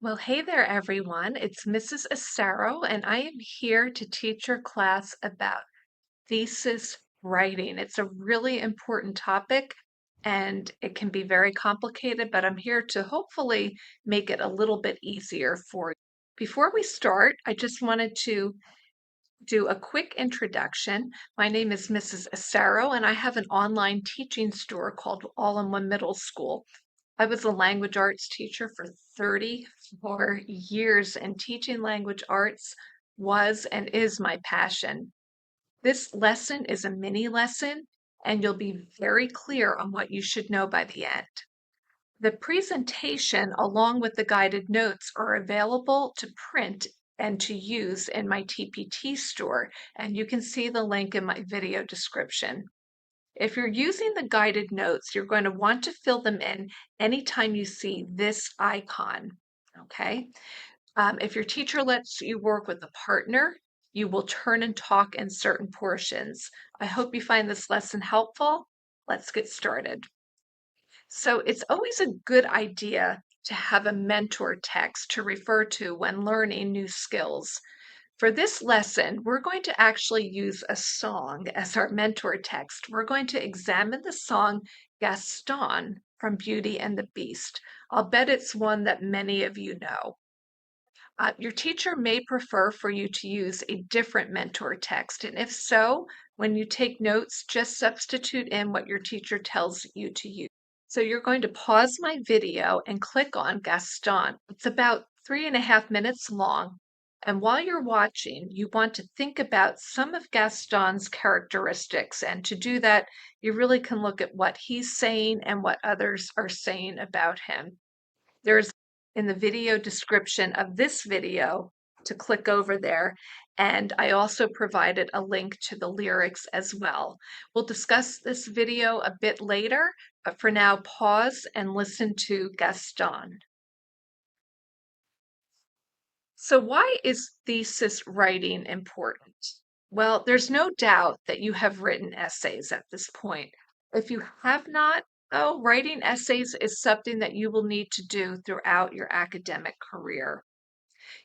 Well, hey there, everyone. It's Mrs. Asaro, and I am here to teach your class about thesis writing. It's a really important topic and it can be very complicated, but I'm here to hopefully make it a little bit easier for you. Before we start, I just wanted to do a quick introduction. My name is Mrs. Asaro, and I have an online teaching store called All-in-One Middle School. I was a language arts teacher for 34 years, and teaching language arts was and is my passion. This lesson is a mini lesson, and you'll be very clear on what you should know by the end. The presentation, along with the guided notes, are available to print and to use in my TPT store, and you can see the link in my video description. If you're using the guided notes, you're going to want to fill them in anytime you see this icon, okay? If your teacher lets you work with a partner, you will turn and talk in certain portions. I hope you find this lesson helpful. Let's get started. So it's always a good idea to have a mentor text to refer to when learning new skills. For this lesson, we're going to actually use a song as our mentor text. We're going to examine the song Gaston from Beauty and the Beast. I'll bet it's one that many of you know. Your teacher may prefer for you to use a different mentor text, and if so, when you take notes, just substitute in what your teacher tells you to use. So you're going to pause my video and click on Gaston. It's about 3.5 minutes long. And while you're watching, you want to think about some of Gaston's characteristics. And to do that, you really can look at what he's saying and what others are saying about him. There's in the video description of this video to click over there. And I also provided a link to the lyrics as well. We'll discuss this video a bit later, but for now, pause and listen to Gaston. So why is thesis writing important? Well, there's no doubt that you have written essays at this point. If you have not, oh, writing essays is something that you will need to do throughout your academic career.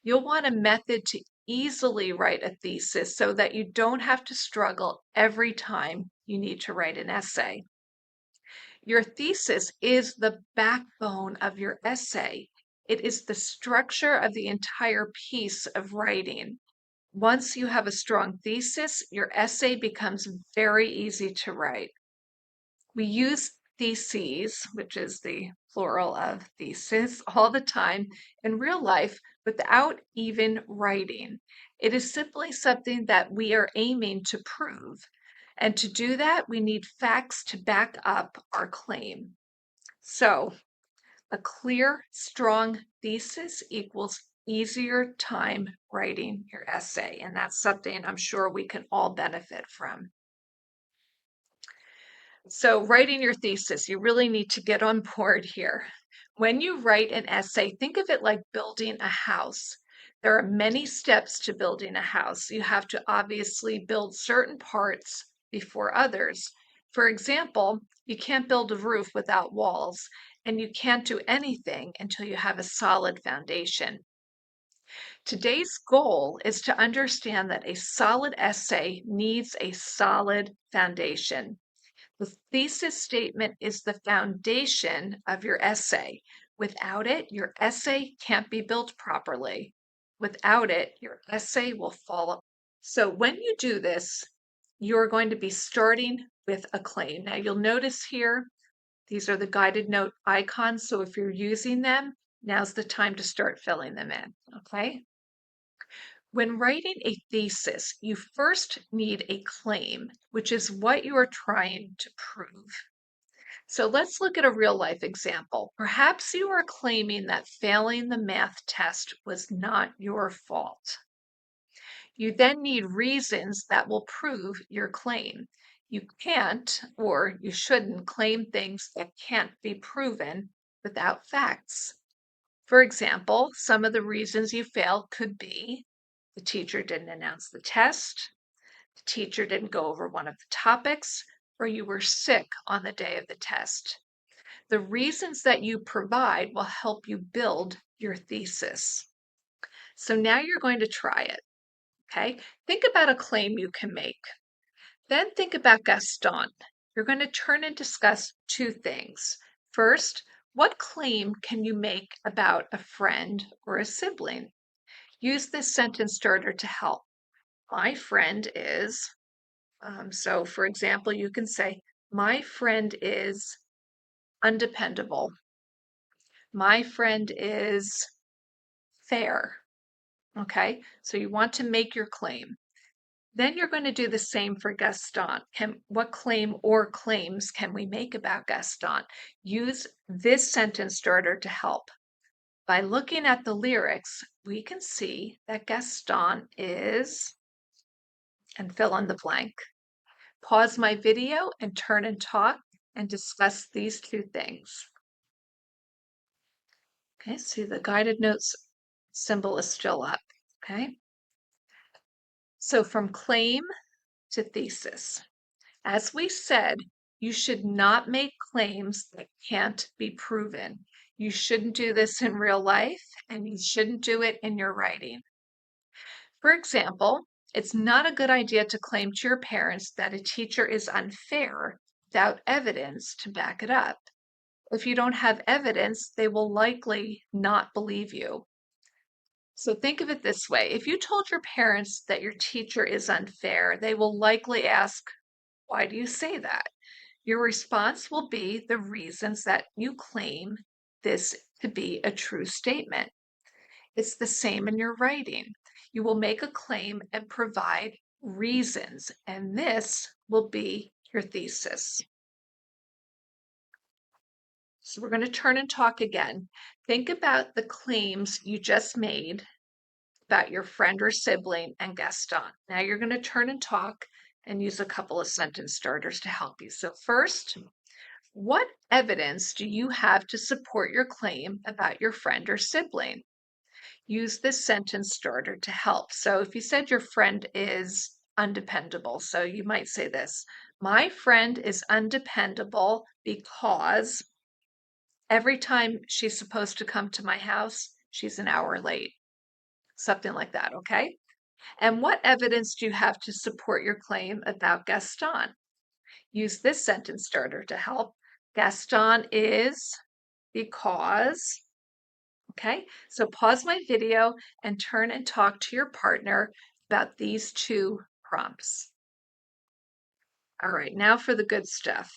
You'll want a method to easily write a thesis so that you don't have to struggle every time you need to write an essay. Your thesis is the backbone of your essay. It is the structure of the entire piece of writing. Once you have a strong thesis, your essay becomes very easy to write. We use theses, which is the plural of thesis, all the time in real life without even writing. It is simply something that we are aiming to prove. And to do that, we need facts to back up our claim. So, a clear, strong thesis equals easier time writing your essay. And that's something I'm sure we can all benefit from. So, writing your thesis, you really need to get on board here. When you write an essay, think of it like building a house. There are many steps to building a house. You have to obviously build certain parts before others. For example, you can't build a roof without walls, and you can't do anything until you have a solid foundation. Today's goal is to understand that a solid essay needs a solid foundation. The thesis statement is the foundation of your essay. Without it, your essay can't be built properly. Without it, your essay will fall apart. So when you do this, you're going to be starting with a claim. Now you'll notice here, these are the guided note icons. So if you're using them, now's the time to start filling them in, okay? When writing a thesis, you first need a claim, which is what you are trying to prove. So let's look at a real life example. Perhaps you are claiming that failing the math test was not your fault. You then need reasons that will prove your claim. You can't, or you shouldn't, claim things that can't be proven without facts. For example, some of the reasons you failed could be the teacher didn't announce the test, the teacher didn't go over one of the topics, or you were sick on the day of the test. The reasons that you provide will help you build your thesis. So now you're going to try it, okay? Think about a claim you can make. Then think about Gaston. You're going to turn and discuss two things. First, what claim can you make about a friend or a sibling? Use this sentence starter to help. My friend is, so for example, you can say, my friend is undependable. My friend is fair. Okay, so you want to make your claim. Then you're going to do the same for Gaston. What claim or claims can we make about Gaston? Use this sentence starter to help. By looking at the lyrics, we can see that Gaston is, and fill in the blank. Pause my video and turn and talk and discuss these two things. Okay, see the guided notes symbol is still up. Okay, so from claim to thesis. As we said, you should not make claims that can't be proven. You shouldn't do this in real life, and you shouldn't do it in your writing. For example, it's not a good idea to claim to your parents that a teacher is unfair without evidence to back it up. If you don't have evidence, they will likely not believe you. So think of it this way. If you told your parents that your teacher is unfair, they will likely ask, why do you say that? Your response will be the reasons that you claim this to be a true statement. It's the same in your writing. You will make a claim and provide reasons, and this will be your thesis. So we're going to turn and talk again. Think about the claims you just made about your friend or sibling and Gaston. Now you're going to turn and talk and use a couple of sentence starters to help you. So first, what evidence do you have to support your claim about your friend or sibling? Use this sentence starter to help. So if you said your friend is undependable, so you might say this, my friend is undependable because every time she's supposed to come to my house, she's an hour late. Something like that, okay? And what evidence do you have to support your claim about Gaston? Use this sentence starter to help. Gaston is because, okay? So pause my video and turn and talk to your partner about these two prompts. All right, now for the good stuff.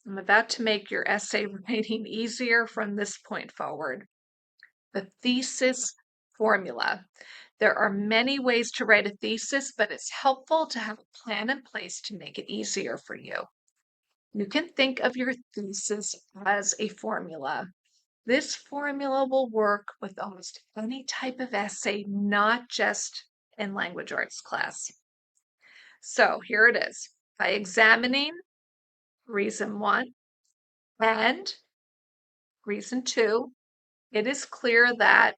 I'm about to make your essay writing easier from this point forward. The thesis formula. There are many ways to write a thesis, but it's helpful to have a plan in place to make it easier for you. You can think of your thesis as a formula. This formula will work with almost any type of essay, not just in language arts class. So here it is. By examining reason 1 and reason 2, it is clear that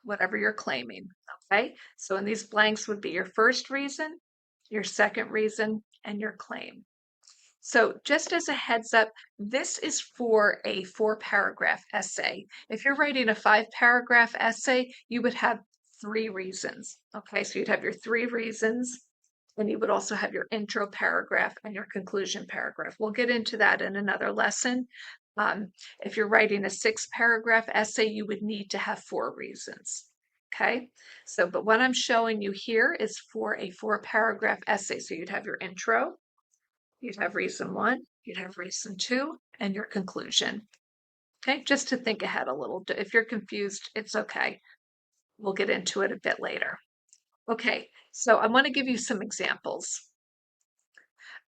whatever you're claiming, okay? So in these blanks would be your first reason, your second reason, and your claim. So just as a heads up, this is for a 4-paragraph essay. If you're writing a 5-paragraph essay, you would have 3 reasons. Okay, so you'd have your 3 reasons, and you would also have your intro paragraph and your conclusion paragraph. We'll get into that in another lesson. If you're writing a 6-paragraph essay, you would need to have 4 reasons. Okay, so but what I'm showing you here is for a 4-paragraph essay. So you'd have your intro, you'd have reason 1, you'd have reason 2, and your conclusion. Okay, just to think ahead a little. If you're confused, it's okay. We'll get into it a bit later. Okay, so I want to give you some examples.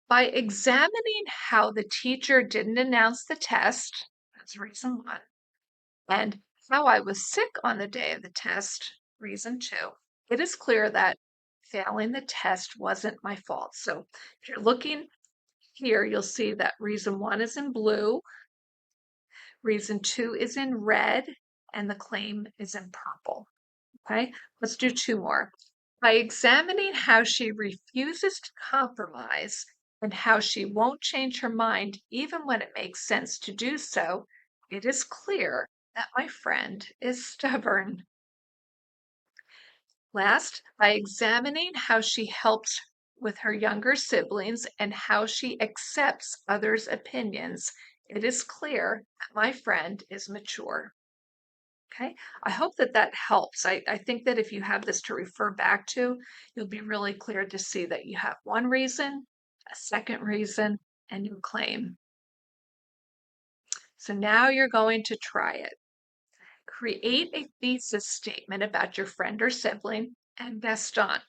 By examining how the teacher didn't announce the test, that's reason 1, and how I was sick on the day of the test, reason 2, it is clear that failing the test wasn't my fault. So if you're looking here, you'll see that reason 1 is in blue, reason 2 is in red, and the claim is in purple. Okay, let's do 2 more. By examining how she refuses to compromise and how she won't change her mind even when it makes sense to do so, it is clear that my friend is stubborn. Last, by examining how she helps with her younger siblings and how she accepts others' opinions, it is clear that my friend is mature. Okay, I hope that that helps. I think that if you have this to refer back to, you'll be really clear to see that you have one reason, a second reason, and your claim. So now you're going to try it. Create a thesis statement about your friend or sibling and Gaston.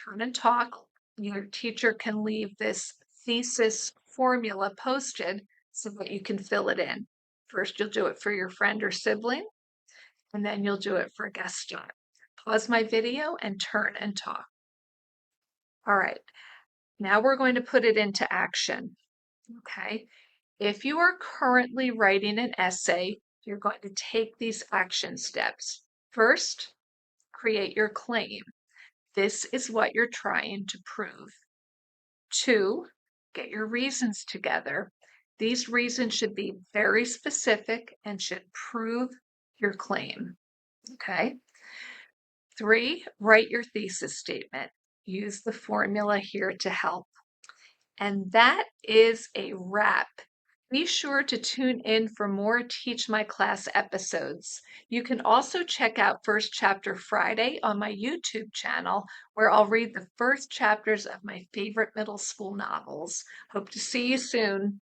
Turn and talk. Your teacher can leave this thesis formula posted so that you can fill it in. First, you'll do it for your friend or sibling, and then you'll do it for Gaston. Pause my video and turn and talk. All right, now we're going to put it into action. Okay, if you are currently writing an essay, you're going to take these action steps. First, create your claim. This is what you're trying to prove. 2, get your reasons together. These reasons should be very specific and should prove your claim. Okay. 3, write your thesis statement. Use the formula here to help. And that is a wrap. Be sure to tune in for more Teach My Class episodes. You can also check out First Chapter Friday on my YouTube channel, where I'll read the first chapters of my favorite middle school novels. Hope to see you soon.